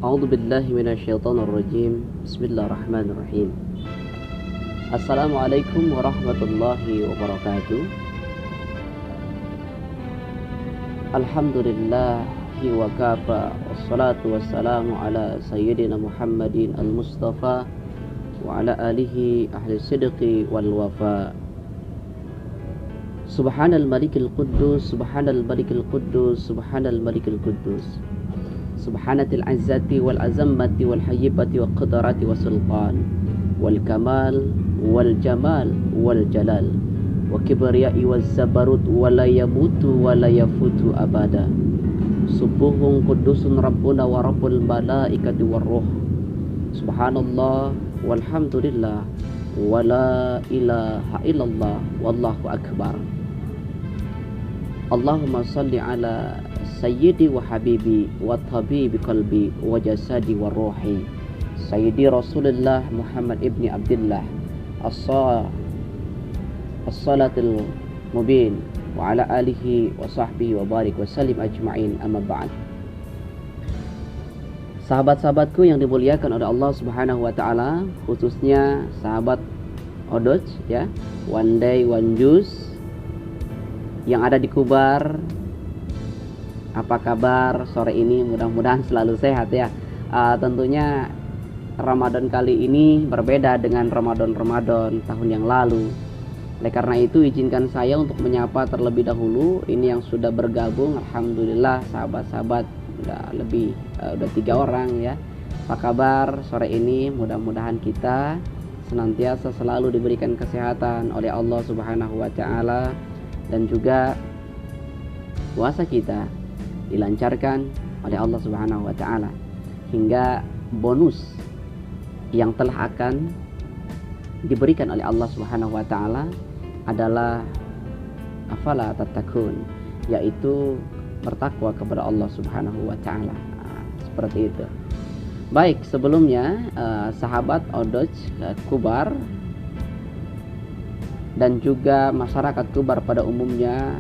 A'udzu billahi minasyaitonir rajim. Bismillahirrahmanirrahim. Assalamualaikum warahmatullahi wabarakatuh. Alhamdulillahi wa kafa, wassalatu wassalamu ala sayyidina Muhammadin al-Mustafa wa ala alihi ahli sidqi wal wafa. Subhanal malikil quddus, subhanal malikil quddus, subhanal malikil quddus. Subhanatil izzati wal azamati wal hayyibati wa qadarati wa sultan wal kamal wal jamal wal jalal wa kibriyai wal zabarut wa la yamutu wa la yafutu abada. Subuhun qudusun rabbuna wa rabbul malaikati war ruh. Subhanallah walhamdulillah wa la ilaha illallah wallahu akbar. Allahumma salli ala sayyidi wa habibi wa tabibi qalbi wa jasadi wa ruhi sayyidi Rasulullah Muhammad ibni Abdullah as-salatul mubin wa ala alihi wa sahbihi wa barik wa salim ajma'in, amma ba'd. Sahabat-sahabatku yang dimuliakan oleh Allah Subhanahu wa taala, khususnya sahabat Odoj ya, One Day One Juice yang ada di Kubar. Apa kabar sore ini? Mudah-mudahan selalu sehat ya. Tentunya Ramadan kali ini berbeda dengan Ramadan tahun yang lalu. Oleh karena itu izinkan saya untuk menyapa terlebih dahulu ini yang sudah bergabung. Alhamdulillah sahabat-sahabat udah 3 orang ya. Apa kabar sore ini? Mudah-mudahan kita senantiasa selalu diberikan kesehatan oleh Allah Subhanahu wa taala, dan juga puasa kita dilancarkan oleh Allah Subhanahu wa taala, hingga bonus yang telah akan diberikan oleh Allah Subhanahu wa taala adalah afala tattaqun, yaitu bertakwa kepada Allah Subhanahu wa taala. Seperti itu. Baik, sebelumnya sahabat Odoj Kubar dan juga masyarakat Kubar pada umumnya,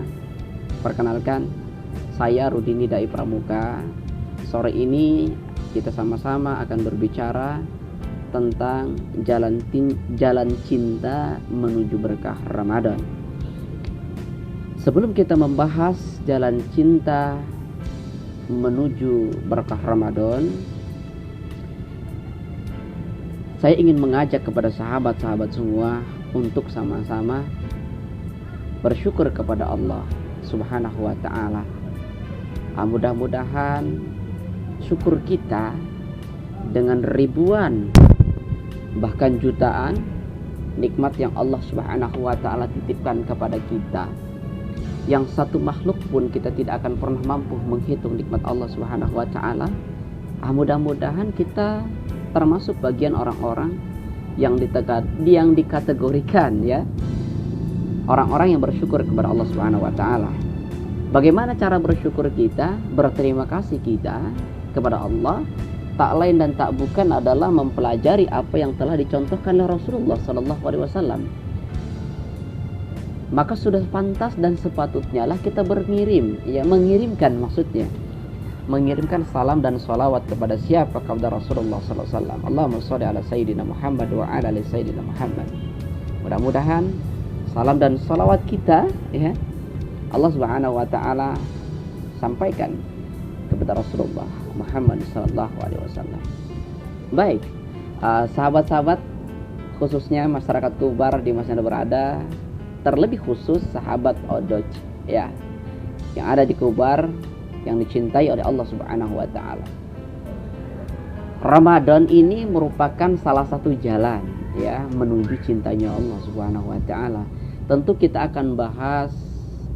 perkenalkan, saya Rudini Dai Pramuka. Sore ini kita sama-sama akan berbicara tentang jalan cinta menuju berkah Ramadan. Sebelum kita membahas jalan cinta menuju berkah Ramadan, saya ingin mengajak kepada sahabat-sahabat semua untuk sama-sama bersyukur kepada Allah Subhanahu wa ta'ala. Mudah-mudahan syukur kita dengan ribuan bahkan jutaan nikmat yang Allah Subhanahu wa ta'ala titipkan kepada kita, yang satu makhluk pun kita tidak akan pernah mampu menghitung nikmat Allah Subhanahu wa ta'ala. Mudah-mudahan kita termasuk bagian orang-orang yang dikategorikan ya, orang-orang yang bersyukur kepada Allah Subhanahu wa taala. Bagaimana cara bersyukur kita, berterima kasih kita kepada Allah? Tak lain dan tak bukan adalah mempelajari apa yang telah dicontohkan oleh Rasulullah sallallahu alaihi wasallam. Maka sudah pantas dan sepatutnya lah kita mengirimkan salam dan salawat kepada siapa? Kepada Rasulullah sallallahu alaihi wasallam. Allahumma shalli ala sayyidina Muhammad wa ala ali sayyidina Muhammad. Mudah-mudahan salam dan salawat kita ya, Allah Subhanahu wa taala sampaikan kepada Rasulullah Muhammad sallallahu alaihi wasallam. Baik, sahabat-sahabat khususnya masyarakat Kubar di mana berada, terlebih khusus sahabat Odoj ya, yang ada di Kubar, yang dicintai oleh Allah Subhanahu wa taala. Ramadan ini merupakan salah satu jalan ya menuju cintanya Allah Subhanahu wa taala. Tentu kita akan bahas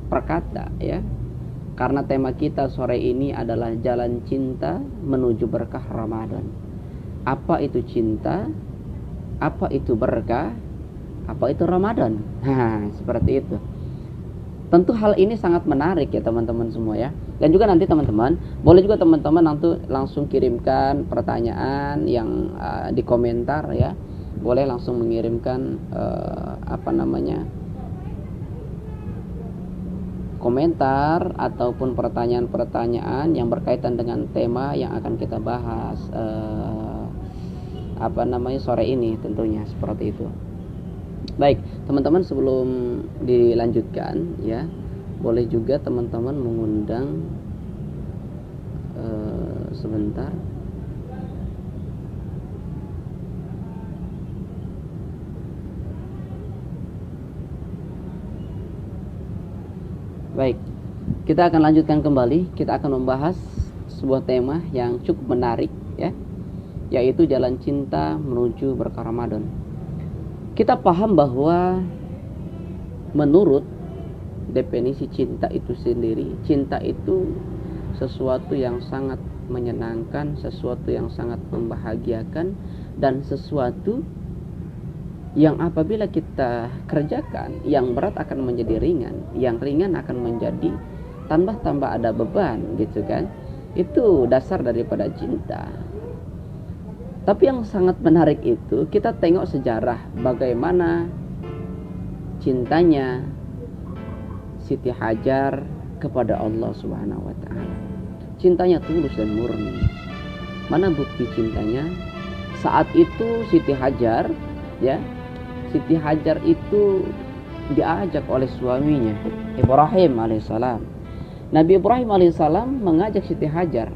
perkata ya, karena tema kita sore ini adalah jalan cinta menuju berkah Ramadan. Apa itu cinta? Apa itu berkah? Apa itu Ramadan? Seperti itu. Tentu hal ini sangat menarik ya teman-teman semua ya. Dan juga nanti teman-teman, boleh juga teman-teman nanti langsung kirimkan pertanyaan yang di komentar ya. Boleh langsung mengirimkan komentar ataupun pertanyaan-pertanyaan yang berkaitan dengan tema yang akan kita bahas sore ini tentunya seperti itu. Baik, teman-teman, sebelum dilanjutkan ya, boleh juga teman-teman mengundang sebentar. Baik, kita akan lanjutkan kembali. Kita akan membahas sebuah tema yang cukup menarik ya, yaitu jalan cinta menuju berkah Ramadan. Kita paham bahwa menurut definisi cinta itu sendiri, cinta itu sesuatu yang sangat menyenangkan, sesuatu yang sangat membahagiakan, dan sesuatu yang apabila kita kerjakan, yang berat akan menjadi ringan, yang ringan akan menjadi tambah ada beban gitu kan. Itu dasar daripada cinta. Tapi yang sangat menarik itu, kita tengok sejarah bagaimana cintanya Siti Hajar kepada Allah Subhanahu wa taala. Cintanya tulus dan murni. Mana bukti cintanya? Saat itu Siti Hajar itu diajak oleh suaminya Ibrahim alaihissalam. Nabi Ibrahim alaihissalam mengajak Siti Hajar.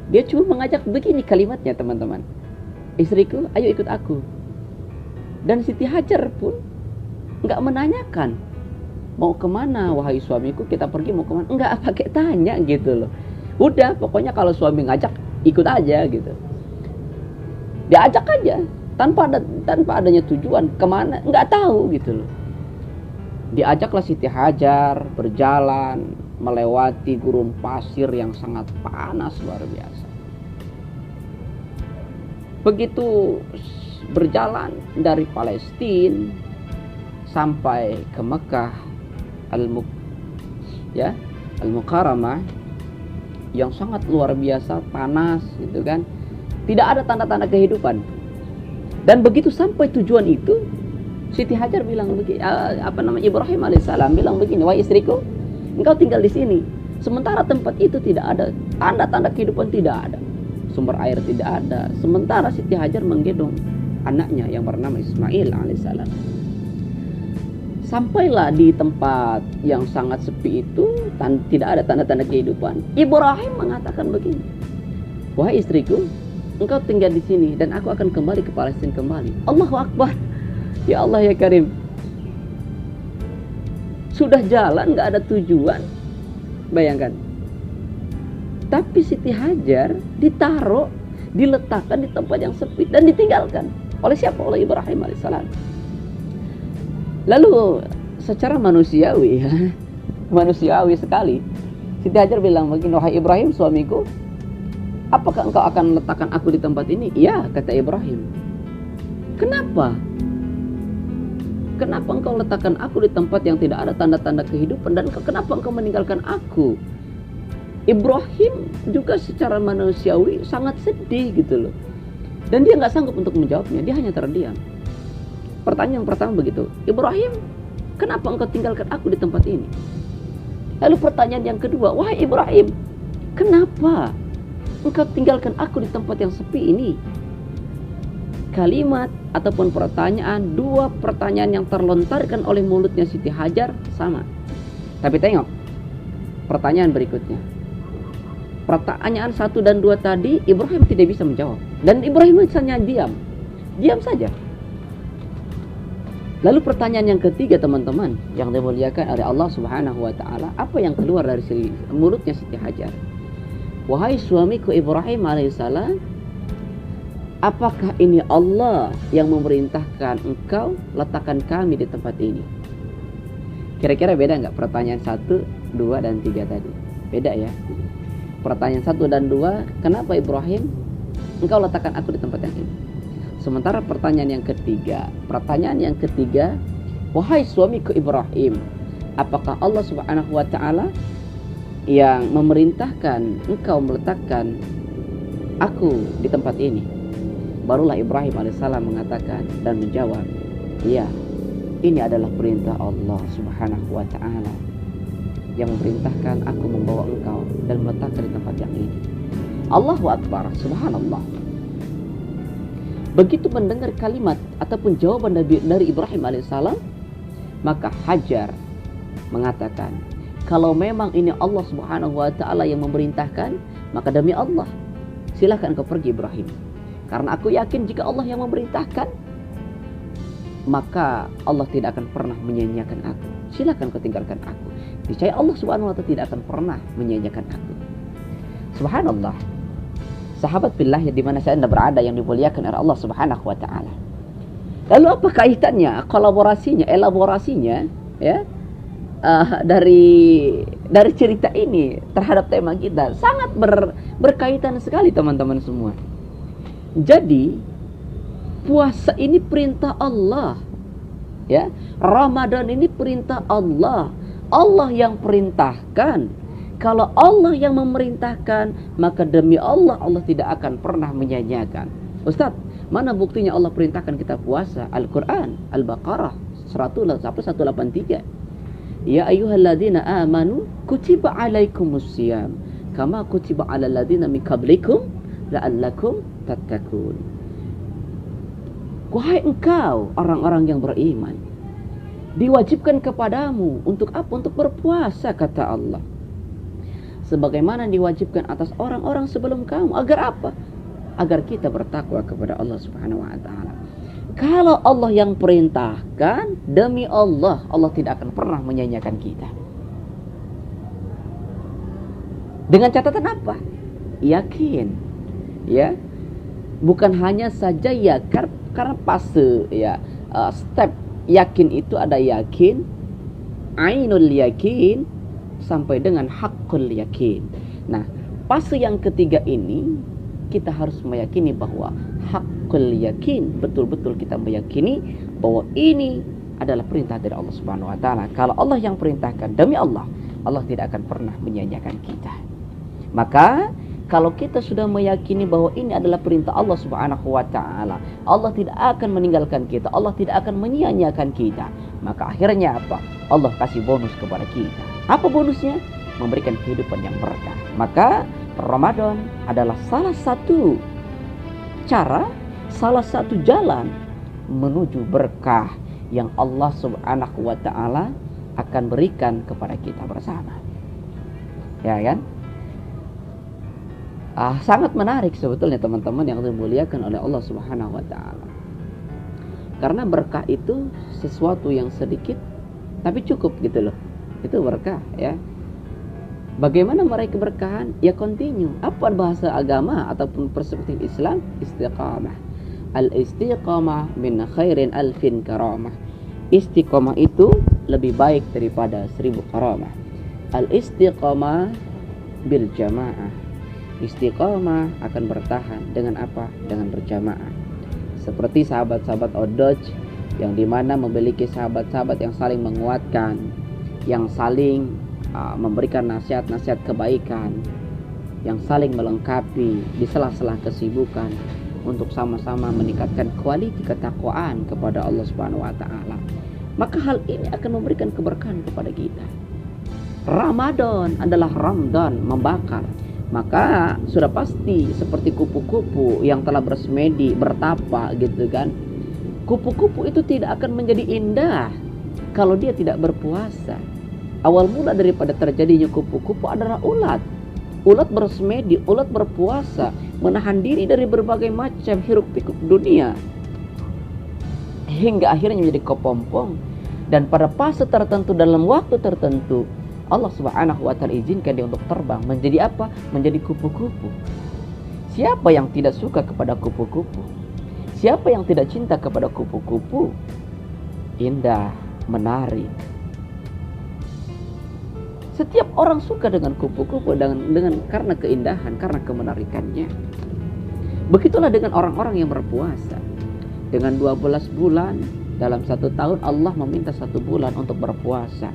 Dia cuma mengajak begini kalimatnya, teman-teman. Istriku, ayo ikut aku. Dan Siti Hajar pun enggak menanyakan, mau kemana wahai suamiku, kita pergi mau kemana. Enggak pakai tanya gitu loh. Udah, pokoknya kalau suami ngajak, ikut aja gitu. Diajak aja. Tanpa adanya tujuan kemana, nggak tahu gitu loh. Diajaklah Siti Hajar berjalan melewati gurun pasir yang sangat panas luar biasa. Begitu berjalan dari Palestina sampai ke Mekah Al-Mukarramah yang sangat luar biasa panas gitu kan. Tidak ada tanda-tanda kehidupan. Dan begitu sampai tujuan itu, Siti Hajar bilang begini, Ibrahim alaihissalam bilang begini, wahai istriku, engkau tinggal di sini. Sementara tempat itu tidak ada tanda-tanda kehidupan, tidak ada sumber air, tidak ada. Sementara Siti Hajar menggendong anaknya yang bernama Ismail alaihissalam. Sampailah di tempat yang sangat sepi itu, tidak ada tanda-tanda kehidupan. Ibrahim mengatakan begini, wahai istriku, engkau tinggal di sini dan aku akan kembali ke Palestina kembali. Allahu Akbar. Ya Allah ya Karim. Sudah jalan, gak ada tujuan. Bayangkan. Tapi Siti Hajar diletakkan di tempat yang sepi dan ditinggalkan. Oleh siapa? Oleh Ibrahim alaihissalam. Lalu secara manusiawi sekali, Siti Hajar bilang begini, wahai Ibrahim suamiku, apakah engkau akan meletakkan aku di tempat ini? Iya, kata Ibrahim. Kenapa? Kenapa engkau letakkan aku di tempat yang tidak ada tanda-tanda kehidupan? Dan kenapa engkau meninggalkan aku? Ibrahim juga secara manusiawi sangat sedih gitu loh. Dan dia gak sanggup untuk menjawabnya. Dia hanya terdiam. Pertanyaan yang pertama begitu, Ibrahim, kenapa engkau tinggalkan aku di tempat ini? Lalu pertanyaan yang kedua, wahai Ibrahim, kenapa engkau tinggalkan aku di tempat yang sepi ini? Kalimat ataupun pertanyaan, dua pertanyaan yang terlontarkan oleh mulutnya Siti Hajar sama. Tapi tengok pertanyaan berikutnya. Pertanyaan 1 dan 2 tadi Ibrahim tidak bisa menjawab. Dan Ibrahim hanya diam saja. Lalu pertanyaan yang ketiga, teman-teman yang dimuliakan oleh Allah Subhanahu wa taala, apa yang keluar dari mulutnya Siti Hajar? Wahai suamiku Ibrahim alaihissalam, apakah ini Allah yang memerintahkan engkau letakkan kami di tempat ini? Kira-kira beda nggak pertanyaan 1, 2, dan 3 tadi? Beda ya. Pertanyaan 1 dan 2, kenapa Ibrahim engkau letakkan aku di tempat yang ini? Sementara pertanyaan yang ketiga, wahai suamiku Ibrahim, apakah Allah Subhanahu wa taala yang memerintahkan engkau meletakkan aku di tempat ini? Barulah Ibrahim alaihissalam mengatakan dan menjawab, iya, ini adalah perintah Allah Subhanahu wa taala. yang memerintahkan aku membawa engkau dan meletakkan di tempat yang ini. Allahu Akbar, subhanallah. Begitu mendengar kalimat ataupun jawaban dari Ibrahim alaihissalam, maka Hajar mengatakan, kalau memang ini Allah subhanahu wa ta'ala yang memerintahkan, maka demi Allah, silahkan kau pergi Ibrahim. Karena aku yakin jika Allah yang memerintahkan, maka Allah tidak akan pernah menyia-nyiakan aku. Silahkan kau tinggalkan aku. Niscaya Allah subhanahu wa ta'ala tidak akan pernah menyia-nyiakan aku. Subhanallah. Sahabat billah yang dimana saya anda berada yang dimuliakan oleh Allah subhanahu wa ta'ala. Lalu apa kaitannya, kolaborasinya, elaborasinya ya dari cerita ini terhadap tema kita? Sangat berkaitan sekali teman-teman semua. Jadi puasa ini perintah Allah, ya. Ramadan ini perintah Allah. Allah yang perintahkan. Kalau Allah yang memerintahkan, maka demi Allah, Allah tidak akan pernah menyanyiakan. Ustaz, mana buktinya Allah perintahkan kita puasa? Al-Quran, Al-Baqarah 183. Ya ayyuhalladzina amanu kutiba alaikumusiyam kama kutiba alal ladzina min qablikum la'allakum tattaqun. Wahai engkau orang-orang yang beriman, diwajibkan kepadamu untuk apa? Untuk berpuasa, kata Allah, sebagaimana diwajibkan atas orang-orang sebelum kamu. Agar apa? Agar kita bertakwa kepada Allah subhanahu wa ta'ala. Kalau Allah yang perintahkan, demi Allah, Allah tidak akan pernah menyanyiakan kita. Dengan catatan apa? Yakin, ya. Bukan hanya saja ya, karena fase ya, step yakin itu ada yakin, ainul yakin, sampai dengan hakul yakin. Nah, fase yang ketiga ini kita harus meyakini bahwa hakul yakin, betul-betul kita meyakini bahwa ini adalah perintah dari Allah Subhanahu wa taala. Kalau Allah yang perintahkan, demi Allah, Allah tidak akan pernah menyanyiakan kita. Maka kalau kita sudah meyakini bahwa ini adalah perintah Allah Subhanahu wa taala, Allah tidak akan meninggalkan kita, Allah tidak akan menyia-nyiakan kita. Maka akhirnya apa? Allah kasih bonus kepada kita. Apa bonusnya? Memberikan kehidupan yang berkah. Maka Ramadan adalah salah satu cara, salah satu jalan menuju berkah yang Allah Subhanahu wa taala akan berikan kepada kita bersama. Ya kan? Sangat menarik sebetulnya teman-teman yang dimuliakan oleh Allah Subhanahu wa taala. Karena berkah itu sesuatu yang sedikit tapi cukup gitu loh. Itu berkah, ya. Bagaimana meraih keberkahan? Ya continue. Apa bahasa agama ataupun perspektif Islam? Istiqamah. Al-istiqamah min khairin alfin karamah. Istiqamah itu lebih baik daripada 1000 karamah. Al-istiqamah bil jamaah. Istiqamah akan bertahan dengan apa? Dengan berjamaah. Seperti sahabat-sahabat Odoj yang dimana memiliki sahabat-sahabat yang saling menguatkan, yang saling memberikan nasihat-nasihat kebaikan, yang saling melengkapi di sela-sela kesibukan untuk sama-sama meningkatkan kualitas ketakwaan kepada Allah Subhanahu wa taala. Maka hal ini akan memberikan keberkahan kepada kita. Ramadan adalah Ramadan membakar. Maka sudah pasti seperti kupu-kupu yang telah bersemedi, bertapa gitu kan. Kupu-kupu itu tidak akan menjadi indah kalau dia tidak berpuasa. Awal mula daripada terjadinya kupu-kupu adalah ulat. Ulat bersemedi, ulat berpuasa, menahan diri dari berbagai macam hiruk-pikuk dunia, hingga akhirnya menjadi kepompong. Dan pada fase tertentu, dalam waktu tertentu, Allah Subhanahu wa ta'ala izinkan dia untuk terbang menjadi apa? Menjadi kupu-kupu. Siapa yang tidak suka kepada kupu-kupu? Siapa yang tidak cinta kepada kupu-kupu? Indah, menarik. Setiap orang suka dengan kupu-kupu dengan karena keindahan, karena kemenarikannya. Begitulah dengan orang-orang yang berpuasa. Dengan 12 bulan dalam 1 tahun, Allah meminta 1 bulan untuk berpuasa.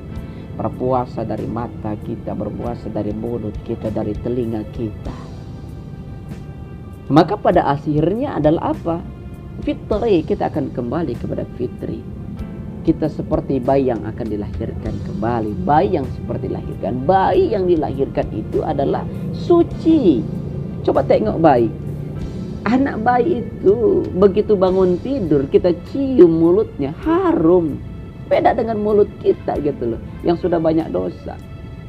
Berpuasa dari mata kita, berpuasa dari mulut kita, dari telinga kita. Maka pada akhirnya adalah apa? Fitri, kita akan kembali kepada fitri. kita seperti bayi yang akan dilahirkan kembali. Bayi yang seperti dilahirkan. Bayi yang dilahirkan itu adalah suci. Coba tengok bayi. Anak bayi itu begitu bangun tidur kita cium mulutnya, harum. Beda dengan mulut kita gitu loh, yang sudah banyak dosa.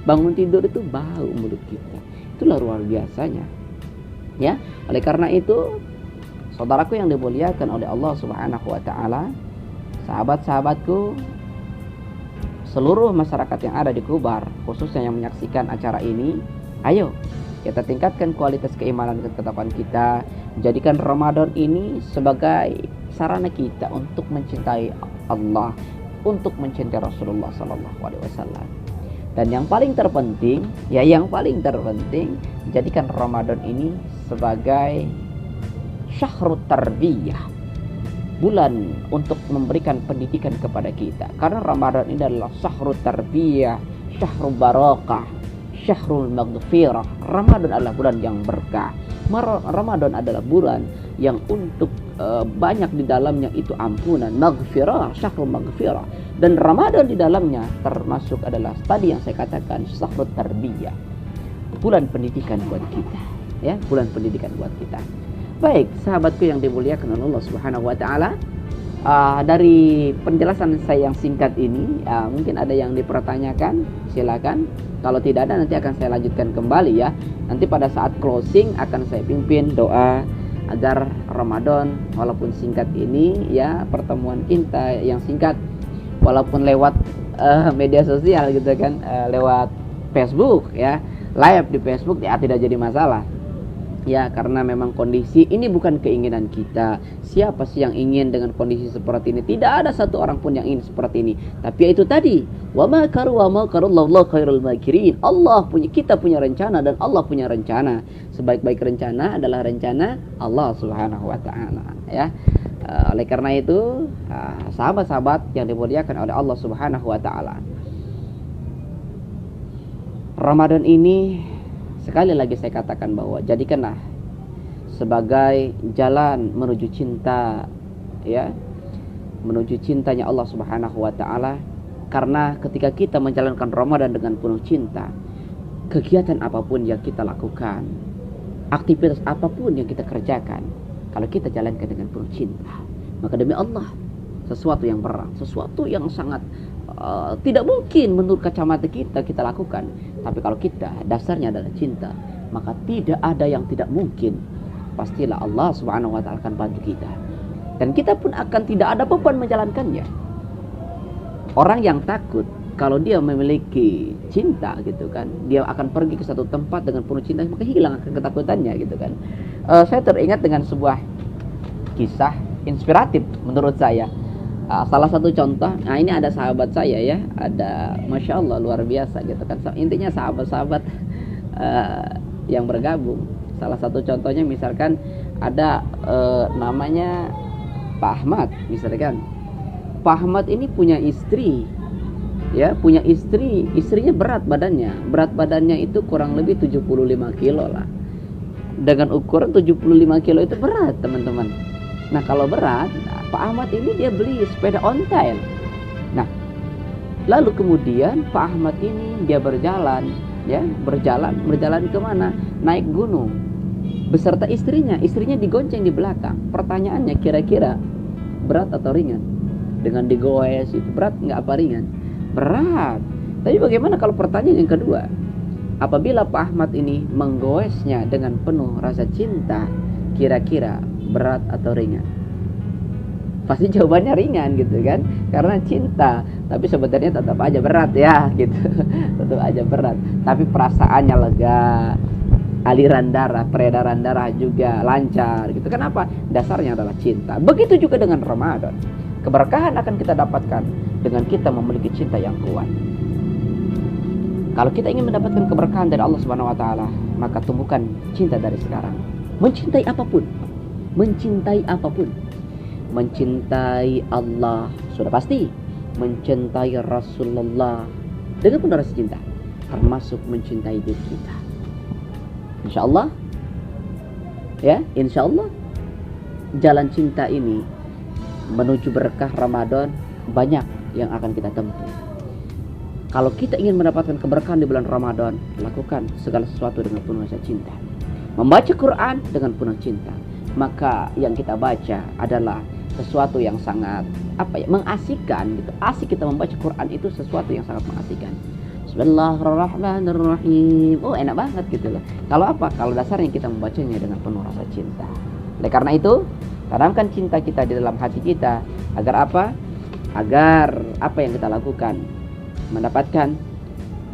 Bangun tidur itu bau mulut kita. Itulah luar biasanya. Ya, oleh karena itu, saudaraku yang dimuliakan oleh Allah Subhanahu wa taala, sahabat-sahabatku, seluruh masyarakat yang ada di Kubar, khususnya yang menyaksikan acara ini, ayo kita tingkatkan kualitas keimanan dan ketakwaan kita. Jadikan Ramadan ini sebagai sarana kita untuk mencintai Allah, untuk mencintai Rasulullah SAW. Dan yang paling terpenting, jadikan Ramadan ini sebagai syahrut tarbiyah, bulan untuk memberikan pendidikan kepada kita. Karena Ramadan ini adalah syahrut tarbiyah, syahrul barakah, syahrul maghfirah. Ramadan adalah bulan yang berkah. Ramadan adalah bulan yang untuk banyak di dalamnya itu ampunan, maghfirah, syahrul maghfirah. Dan Ramadan di dalamnya termasuk adalah tadi yang saya katakan syahrut tarbiyah, bulan pendidikan buat kita, ya, bulan pendidikan buat kita. Baik, sahabatku yang dimuliakan oleh Allah Subhanahu wa taala, dari penjelasan saya yang singkat ini, mungkin ada yang dipertanyakan, silakan. Kalau tidak ada, nanti akan saya lanjutkan kembali ya. Nanti pada saat closing akan saya pimpin doa agar Ramadan walaupun singkat ini ya, pertemuan kita yang singkat walaupun lewat media sosial gitu kan, lewat Facebook ya, live di Facebook ya, tidak jadi masalah. Ya, karena memang kondisi ini bukan keinginan kita. Siapa sih yang ingin dengan kondisi seperti ini? Tidak ada satu orang pun yang ingin seperti ini. Tapi itu tadi, wa ma karallahu khairul makirin. Kita punya rencana dan Allah punya rencana. Sebaik-baik rencana adalah rencana Allah Subhanahu wa taala, ya. Oleh karena itu, sahabat-sahabat yang dimuliakan oleh Allah Subhanahu wa taala, Ramadan ini sekali lagi saya katakan bahwa jadikanlah sebagai jalan menuju cinta, ya, menuju cintanya Allah Subhanahu wa taala. Karena ketika kita menjalankan Ramadan dengan penuh cinta, kegiatan apapun yang kita lakukan, aktivitas apapun yang kita kerjakan, kalau kita jalankan dengan penuh cinta, maka demi Allah sesuatu yang berat, sesuatu yang sangat tidak mungkin menurut kacamata kita lakukan. Tapi kalau kita dasarnya adalah cinta, maka tidak ada yang tidak mungkin. Pastilah Allah Subhanahu wa taala akan bantu kita, dan kita pun akan tidak ada beban menjalankannya. Orang yang takut kalau dia memiliki cinta gitu kan, dia akan pergi ke satu tempat dengan penuh cinta, maka hilang akan ketakutannya gitu kan. Saya teringat dengan sebuah kisah inspiratif menurut saya. Salah satu contoh, nah ini ada sahabat saya ya, ada Masya Allah luar biasa gitu kan. Intinya sahabat-sahabat yang bergabung. Salah satu contohnya misalkan ada namanya Pak Ahmad misalkan. Pak Ahmad ini punya istri, ya, punya istri. Istrinya berat badannya itu kurang lebih 75 kilo lah. Dengan ukuran 75 kilo itu berat teman-teman. Nah kalau berat, Pak Ahmad ini dia beli sepeda ontel. Nah lalu kemudian Pak Ahmad ini dia berjalan kemana? Naik gunung beserta istrinya digonceng di belakang. Pertanyaannya, kira-kira berat atau ringan? Dengan digoes itu berat nggak apa ringan? Berat. Tapi bagaimana kalau pertanyaan yang kedua? Apabila Pak Ahmad ini menggoesnya dengan penuh rasa cinta, kira-kira berat atau ringan? Pasti jawabannya ringan gitu kan, karena cinta. Tapi sebenarnya tetap aja berat ya gitu. Tetap aja berat, tapi perasaannya lega, aliran darah, peredaran darah juga lancar gitu. Kenapa? Dasarnya adalah cinta. Begitu juga dengan Ramadan. Keberkahan akan kita dapatkan dengan kita memiliki cinta yang kuat. Kalau kita ingin mendapatkan keberkahan dari Allah Subhanahu wa taala, maka tumbuhkan cinta dari sekarang. Mencintai apapun. Mencintai Allah sudah pasti, mencintai Rasulullah dengan penuh rasa cinta, termasuk mencintai diri kita. Insyaallah ya, insyaallah jalan cinta ini menuju berkah Ramadan banyak yang akan kita tempuh. Kalau kita ingin mendapatkan keberkahan di bulan Ramadan, lakukan segala sesuatu dengan penuh rasa cinta. Membaca Quran dengan penuh cinta. Maka yang kita baca adalah sesuatu yang sangat mengasihkan gitu. Asik kita membaca Quran itu sesuatu yang sangat mengasihkan. Bismillahirrahmanirrahim. Oh, enak banget gitu loh. Kalau apa? Kalau dasarnya kita membacanya dengan penuh rasa cinta. Oleh karena itu, tanamkan cinta kita di dalam hati kita agar apa? Agar apa yang kita lakukan mendapatkan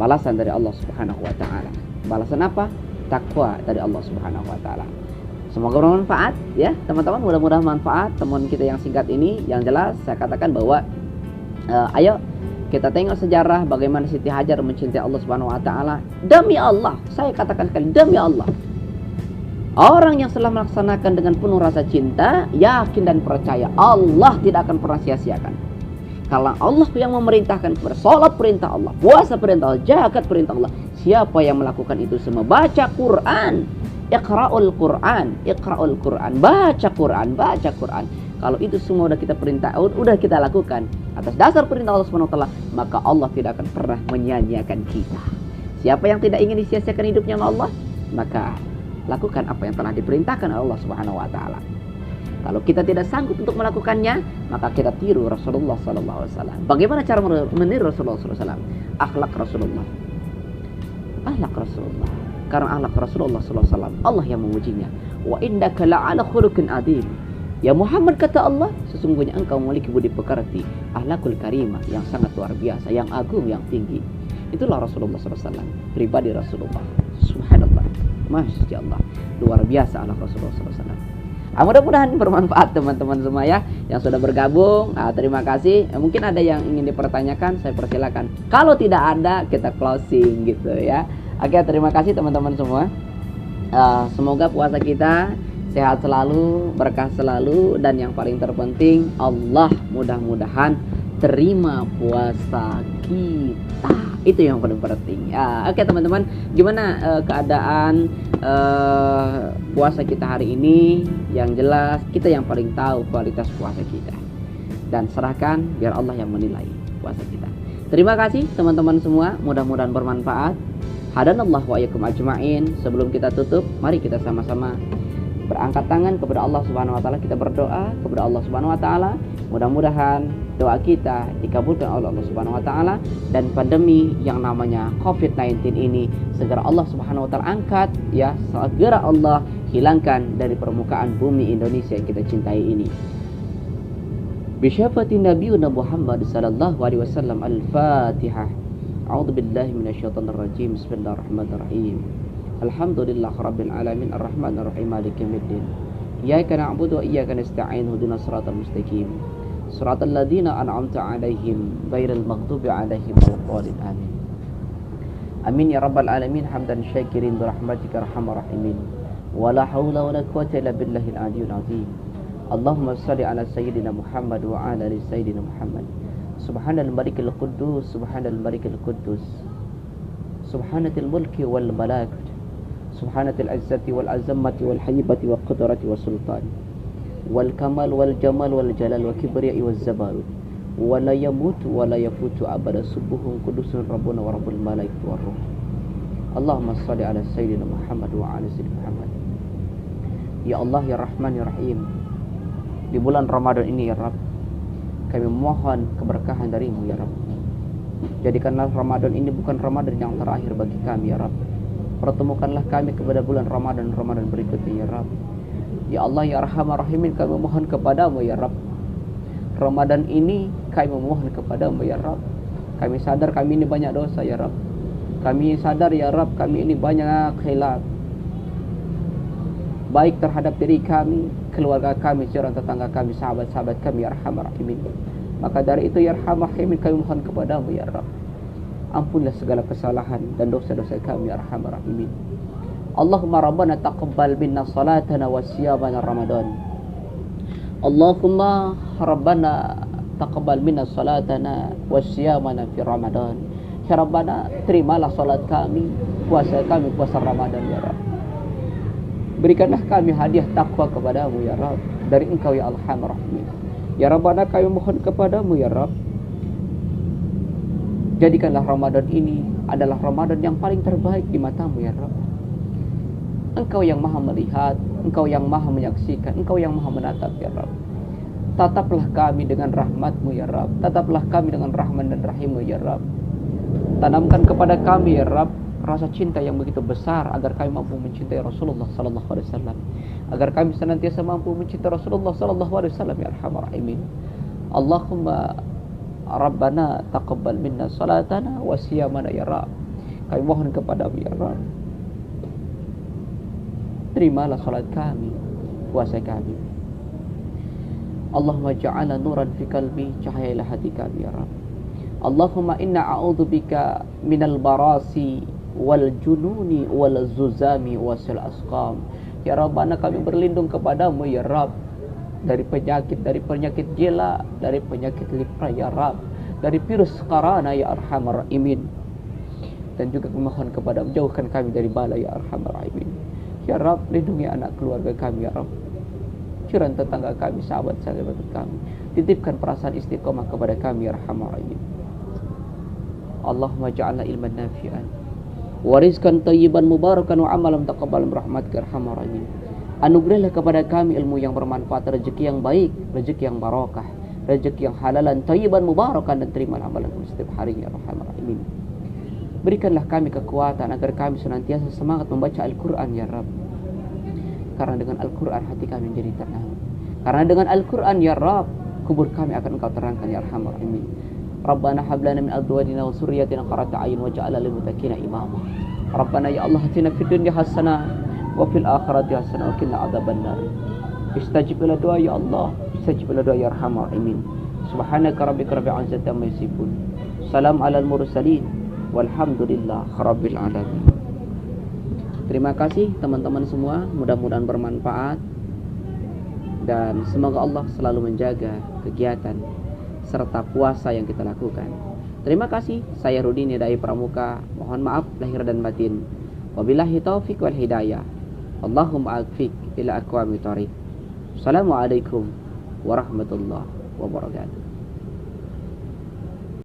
balasan dari Allah Subhanahu wa taala. Balasan apa? Takwa dari Allah Subhanahu wa taala. Semoga bermanfaat ya, teman-teman. Mudah-mudahan manfaat teman kita yang singkat ini. Yang jelas saya katakan bahwa ayo kita tengok sejarah bagaimana Siti Hajar mencintai Allah Subhanahu wa taala. Demi Allah, saya katakan sekali demi Allah. Orang yang telah melaksanakan dengan penuh rasa cinta, yakin dan percaya Allah tidak akan pernah sia-siakan. Kalau Allah yang memerintahkan kepada salat perintah Allah, puasa perintah Allah, zakat perintah Allah. Siapa yang melakukan itu semua? Baca Quran. Iqra'ul Quran, Iqra'ul Quran, baca Quran, baca Quran. Kalau itu semua udah kita lakukan atas dasar perintah Allah Subhanahu wa taala, maka Allah tidak akan pernah menyia-nyiakan kita. Siapa yang tidak ingin disia-siakan hidupnya oleh Allah, maka lakukan apa yang telah diperintahkan oleh Allah Subhanahu wa taala. Kalau kita tidak sanggup untuk melakukannya, maka kita tiru Rasulullah sallallahu alaihi wasallam. Bagaimana cara meniru Rasulullah sallallahu alaihi wasallam? Akhlak Rasulullah. Akhlak Rasulullah. Karena akhlak Rasulullah sallallahu alaihi wasallam Allah yang memujinya. Wa innaka la'ala khuluqin adzim. Ya Muhammad, kata Allah, sesungguhnya engkau memiliki budi pekerti, akhlakul karimah yang sangat luar biasa, yang agung, yang tinggi. Itulah Rasulullah sallallahu alaihi wasallam, pribadi Rasulullah. Subhanallah. Masya Allah. Luar biasa akhlak Rasulullah sallallahu alaihi wasallam. Mudah-mudahan bermanfaat teman-teman semua ya yang sudah bergabung. Terima kasih. Mungkin ada yang ingin dipertanyakan, saya persilakan. Kalau tidak ada, kita closing gitu ya. Oke, terima kasih teman-teman semua. Semoga puasa kita sehat selalu, berkah selalu, dan yang paling terpenting Allah mudah-mudahan terima puasa kita. Itu yang paling penting. Oke teman-teman, gimana keadaan puasa kita hari ini? Yang jelas kita yang paling tahu kualitas puasa kita, dan serahkan biar Allah yang menilai puasa kita. Terima kasih teman-teman semua, mudah-mudahan bermanfaat. Hadanallahu wa iyyakum ajma'in. Sebelum kita tutup, mari kita sama-sama berangkat tangan kepada Allah Subhanahu wa taala. Kita berdoa kepada Allah Subhanahu wa taala. Mudah-mudahan doa kita dikabulkan oleh Allah Subhanahu wa taala, dan pandemi yang namanya COVID-19 ini segera Allah Subhanahu wa taala angkat ya, segera Allah hilangkan dari permukaan bumi Indonesia yang kita cintai ini. Bisyafati Nabiyuna Muhammad sallallahu alaihi wasallam. Al-Fatihah. A'udzu billahi minasyaitonir rajim. Bismillahirrahmanirrahim. Alhamdulillah rabbil alamin arrahmanir rahim maliki yaumiddin. Iyyaka na'budu wa iyyaka nasta'in ihdinas siratal mustaqim. Siratal ladzina an'amta 'alaihim ghairil maghdubi 'alaihim waladdallin. Amin. Amin ya rabbal alamin. Hamdan syakirin bi rahmatika arhamar rahimin. Wala haula wala quwwata illa billahil aliyyil azim. Allahumma shalli ala sayyidina Muhammad wa ala ali sayyidina Muhammad. Subhanal malikil quddus, subhanal malikil quddus. Subhanatil mulki wal malakut. Subhanatil izzati wal azamati wal haybati wal qudrati was sultan. Wal kamal wal jamal wal jalal wal kibriya wal zabarut. Wa la yamutu wa la yafutu abada subuhun qudusun rabbuna wa rabbul malaikati war ruh. Allahumma shalli ala sayyidina Muhammad wa ala sayyidina Muhammad. Ya Allah ya Rahman ya Rahim, di bulan Ramadan ini ya Rabb, kami mohon keberkahan darimu ya Rabb. Jadikanlah Ramadan ini bukan Ramadan yang terakhir bagi kami ya Rabb. Pertemukanlah kami kepada bulan Ramadan berikutnya ya Rabb. Ya Allah ya Arhamar Rahimin, kami mohon kepadamu ya Rabb. Ramadan ini kami mohon kepadamu ya Rabb. Kami sadar kami ini banyak dosa ya Rabb. Kami sadar ya Rabb, kami ini banyak khilaf, baik terhadap diri kami, keluarga kami, jiran tetangga kami, sahabat-sahabat kami ya Arhamar Rahimin. Maka dari itu ya Arhamar Rahimin, kami mohon kepadamu ya Rabb, ampunlah segala kesalahan dan dosa-dosa kami ya Arhamar Rahimin. Allahumma Rabbana taqabbal minna salatana wa siyamana Ramadan. Allahumma Rabbana taqabbal minna salatana wa siyamana fi Ramadan. Ya Rabbana, terimalah salat kami, puasa kami, puasa Ramadan ya Rabb. Berikanlah kami hadiah takwa kepadamu ya Rabb, dari engkau ya Arhamar Rahimin. Ya Rabbana, kami mohon kepadamu ya Rabb, Jadikanlah Ramadan ini adalah Ramadan yang paling terbaik di matamu ya Rabb. Engkau yang maha melihat, Engkau yang maha menyaksikan, Engkau yang maha menatap ya Rabb. Tataplah kami dengan rahmat-Mu ya Rabb. Tataplah kami dengan rahman dan rahim-Mu ya Rabb. Tanamkan kepada kami ya Rabb rasa cinta yang begitu besar agar kami mampu mencintai Rasulullah sallallahu alaihi wasallam. Agar kami senantiasa mampu mencintai Rasulullah sallallahu alaihi wasallam ya arhamar rahimin. Allahumma Rabbana taqabbal minna salatana wa siyamana ya Rabb. Kami mohon kepada-Mu ya Rabb, terimalah salat kami, puasa kami. Allahumma ja'ala nuran fi qalbi, cahayailah hati kami ya Rabb. Allahumma inna a'udzubika minal barasi wal jununi wal zuzami wasil asqam. Ya Rabbana, kami berlindung kepada-Mu ya Rabb dari penyakit gila, dari penyakit lepra ya Rabb, dari virus corona ya arhamar rahimin. Dan juga memohon kepada-Mu, jauhkan kami dari bala ya arhamar rahimin. Ya Rabb, lindungi anak keluarga kami ya Rabb, jiran tetangga kami, sahabat-sahabat kami. Titipkan perasaan istiqomah kepada kami ya arhamar rahimin. Allahumma ja'alna ilman nafi'an wa rizqan thayyiban mubarakan wa amalan taqabbalan birahmatika ya arhamar rahimin. Anugerahlah kepada kami ilmu yang bermanfaat, rezeki yang baik, rezeki yang barokah, rezeki yang halalan, thayyiban mubarakan, dan terimalah amalan kami setiap harinya ya arhamar rahimin. Berikanlah kami kekuatan agar kami senantiasa semangat membaca Al-Quran ya Rabb. Karena dengan Al-Quran hati kami menjadi tenang. Karena dengan Al-Quran ya Rabb, kubur kami akan Engkau terangkan ya arhamar rahimin. Rabbana hab lana min azwajina wa surriyyatina qurrata a'yun waj'alna lil muttaqina imama. Rabbana ya Allah, atina fid dunya hasanah wa fil akhirati hasanah wa qina adzabannar. Istajib ila doa ya Allah, istajib ila doa ya arhamar rahimin. Subhanaka rabbika rabbil izzati amma yasifun. Salam alal mursalin walhamdulillah rabbil alamin. Terima kasih teman-teman semua, mudah-mudahan bermanfaat dan semoga Allah selalu menjaga kegiatan serta puasa yang kita lakukan. Terima kasih. Saya Rudin Dai Pramuka. Mohon maaf lahir dan batin. Wabillahi taufik wal hidayah. Allahumma aqfik ila aqwamit thariq. Assalamualaikum warahmatullahi wabarakatuh.